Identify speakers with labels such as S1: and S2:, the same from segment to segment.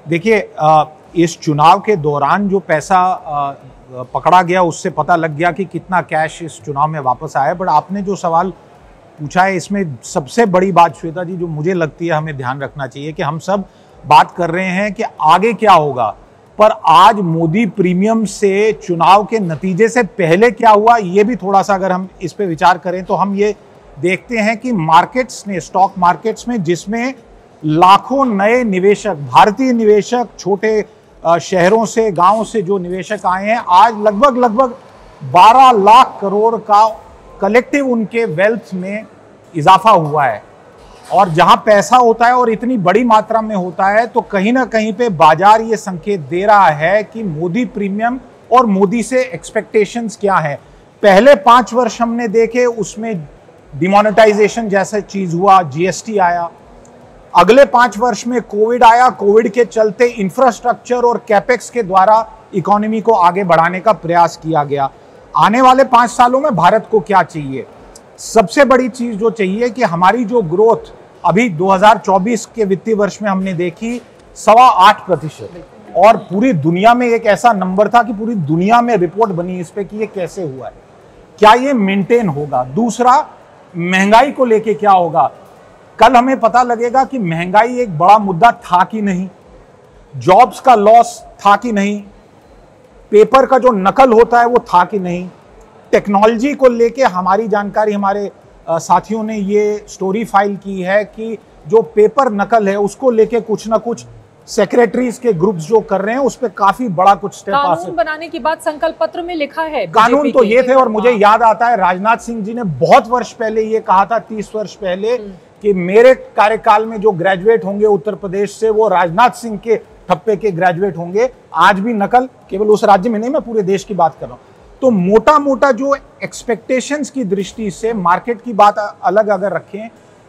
S1: देखिए, इस चुनाव के दौरान जो पैसा पकड़ा गया उससे पता लग गया कि कितना कैश इस चुनाव में वापस आया। बट आपने जो सवाल पूछा है, इसमें सबसे बड़ी बात श्वेता जी जो मुझे लगती है हमें ध्यान रखना चाहिए कि हम सब बात कर रहे हैं कि आगे क्या होगा, पर आज मोदी प्रीमियम से चुनाव के नतीजे से पहले क्या हुआ ये भी थोड़ा सा अगर हम इस पे विचार करें तो हम ये देखते हैं कि मार्केट्स ने, स्टॉक मार्केट्स में जिसमें लाखों नए निवेशक, भारतीय निवेशक, छोटे शहरों से, गांवों से जो निवेशक आए हैं, आज लगभग 12 लाख करोड़ का कलेक्टिव उनके वेल्थ में इजाफा हुआ है। और जहां पैसा होता है और इतनी बड़ी मात्रा में होता है तो कहीं ना कहीं पे बाजार ये संकेत दे रहा है कि मोदी प्रीमियम और मोदी से एक्सपेक्टेशंस क्या है। पहले 5 वर्ष हमने देखे, उसमें डिमोनेटाइजेशन जैसा चीज हुआ, जीएसटी आया। अगले 5 वर्ष में कोविड आया, कोविड के चलते इंफ्रास्ट्रक्चर और कैपेक्स के द्वारा इकोनॉमी को आगे बढ़ाने का प्रयास किया गया। आने वाले 5 सालों में भारत को क्या चाहिए? सबसे बड़ी चीज जो चाहिए कि हमारी जो ग्रोथ अभी 2024 के वित्तीय वर्ष में हमने देखी 8.25%, और पूरी दुनिया में एक ऐसा नंबर था कि पूरी दुनिया में रिपोर्ट बनी इस पे कि ये कैसे हुआ है, क्या ये मेंटेन होगा। दूसरा, महंगाई को लेके क्या होगा। कल हमें पता लगेगा कि महंगाई एक बड़ा मुद्दा था कि नहीं, जॉब्स का लॉस था कि नहीं, पेपर का जो नकल होता है वो था कि नहीं। टेक्नोलॉजी को लेके हमारी जानकारी, हमारे साथियों ने ये स्टोरी फाइल की है कि जो पेपर नकल है उसको लेके कुछ ना कुछ सेक्रेटरीज के ग्रुप्स जो कर रहे हैं उस पे काफी बड़ा कुछ स्टेप
S2: कानून बनाने की बात संकल्प पत्र में लिखा है।
S1: कानून तो ये थे, और मुझे याद आता है राजनाथ सिंह जी ने बहुत वर्ष पहले ये कहा था, 30 वर्ष पहले, कि मेरे कार्यकाल में जो ग्रेजुएट होंगे उत्तर प्रदेश से वो राजनाथ सिंह के ठप्पे के ग्रेजुएट होंगे। आज भी नकल केवल उस राज्य में नहीं, मैं पूरे देश की बात कर रहा हूं। तो मोटा मोटा जो एक्सपेक्टेशंस की दृष्टि से मार्केट की बात अलग अगर रखें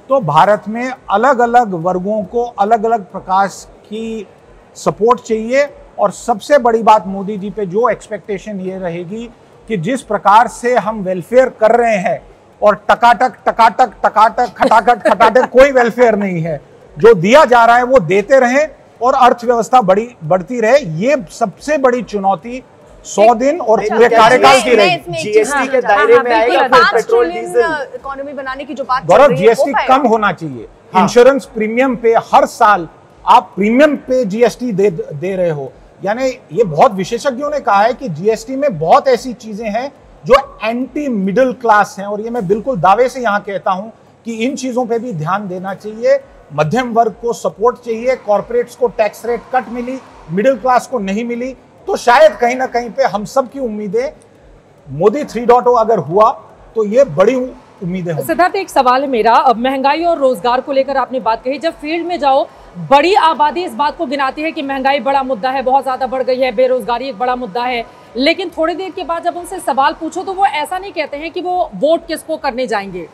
S1: तो भारत में अलग अलग वर्गों को अलग अलग प्रकार की सपोर्ट चाहिए। और सबसे बड़ी बात मोदी जी पे जो एक्सपेक्टेशन ये रहेगी कि जिस प्रकार से हम वेलफेयर कर रहे हैं और टकाटक खटाखट कोई वेलफेयर नहीं है, जो दिया जा रहा है वो देते रहें और अर्थव्यवस्था बढ़ती रहे। ये सबसे बड़ी चुनौती 100 दिन और पूरे कार्यकाल की रहेगी।
S3: जीएसटी के दायरे में आएगा पेट्रोल डीजल इकोनॉमी बनाने की जो बात चल
S1: गौरव,
S3: रही है,
S1: जीएसटी कम होना चाहिए। इंश्योरेंस प्रीमियम पे हर साल आप प्रीमियम पे जीएसटी दे रहे हो, यानी ये बहुत विशेषज्ञों ने कहा है कि जीएसटी में बहुत ऐसी चीजें हैं जो एंटी मिडिल क्लास हैं, और ये मैं बिल्कुल दावे से यहां कहता हूं कि इन चीजों पे भी ध्यान देना चाहिए। मध्यम वर्ग को सपोर्ट चाहिए, कॉर्पोरेट्स को टैक्स रेट कट मिली, मिडिल क्लास को नहीं मिली, तो शायद कहीं ना कहीं पे हम सब की उम्मीदें मोदी 3.0 अगर हुआ तो ये बड़ी उम्मीदें होंगी।
S2: सिद्धार्थ, एक सवाल है मेरा, अब महंगाई और रोजगार को लेकर आपने बात कही, जब फील्ड में जाओ बड़ी आबादी इस बात को गिनाती है कि महंगाई बड़ा मुद्दा है, बहुत ज्यादा बढ़ गई है, बेरोजगारी एक बड़ा मुद्दा है, लेकिन थोड़ी देर के बाद जब उनसे सवाल पूछो तो वो ऐसा नहीं कहते हैं कि वो वोट किसको करने जाएंगे।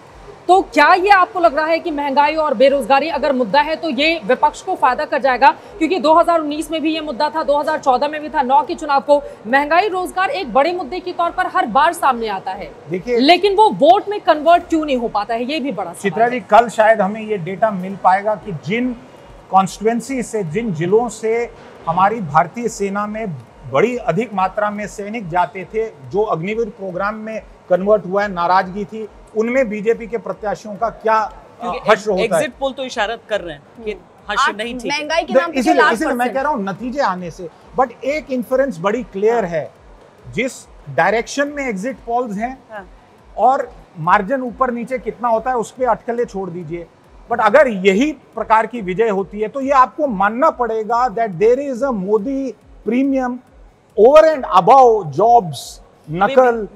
S2: तो क्या ये आपको लग रहा है कि महंगाई और बेरोजगारी अगर मुद्दा है तो ये विपक्ष को फायदा कर जाएगा? क्योंकि 2019 में भी ये मुद्दा था, 2014 में भी था, 9 के चुनाव को महंगाई रोजगार एक बड़े मुद्दे के तौर पर हर बार सामने आता है, लेकिन वो वोट में कन्वर्ट क्यों नहीं हो पाता है, ये भी बड़ा सवाल
S1: चित्रा जी, कल शायद हमें ये डेटा मिल पाएगा कि जिन कॉन्स्टिट्यूएंसी से, जिन जिलों से हमारी भारतीय सेना में बड़ी अधिक मात्रा में सैनिक जाते थे, जो अग्निवीर प्रोग्राम में कन्वर्ट हुआ है, नाराजगी थी, उनमें बीजेपी के प्रत्याशियों का क्या हश्र होता है।
S4: एग्जिट पोल तो इशारत कर रहे हैं कि हश्र नहीं थी।
S3: महंगाई के नाम पे
S1: इसीलिए मैं कह रहा हूं नतीजे आने से, बट एक इन्फ्रेंस बड़ी क्लियर है, जिस डायरेक्शन में एग्जिट पोल्स हैं और मार्जिन ऊपर नीचे कितना होता है उस पर अटकलें छोड़ दीजिए, बट अगर यही प्रकार की विजय होती है तो ये आपको मानना पड़ेगा that there is a Modi premium over and above jobs, नकल।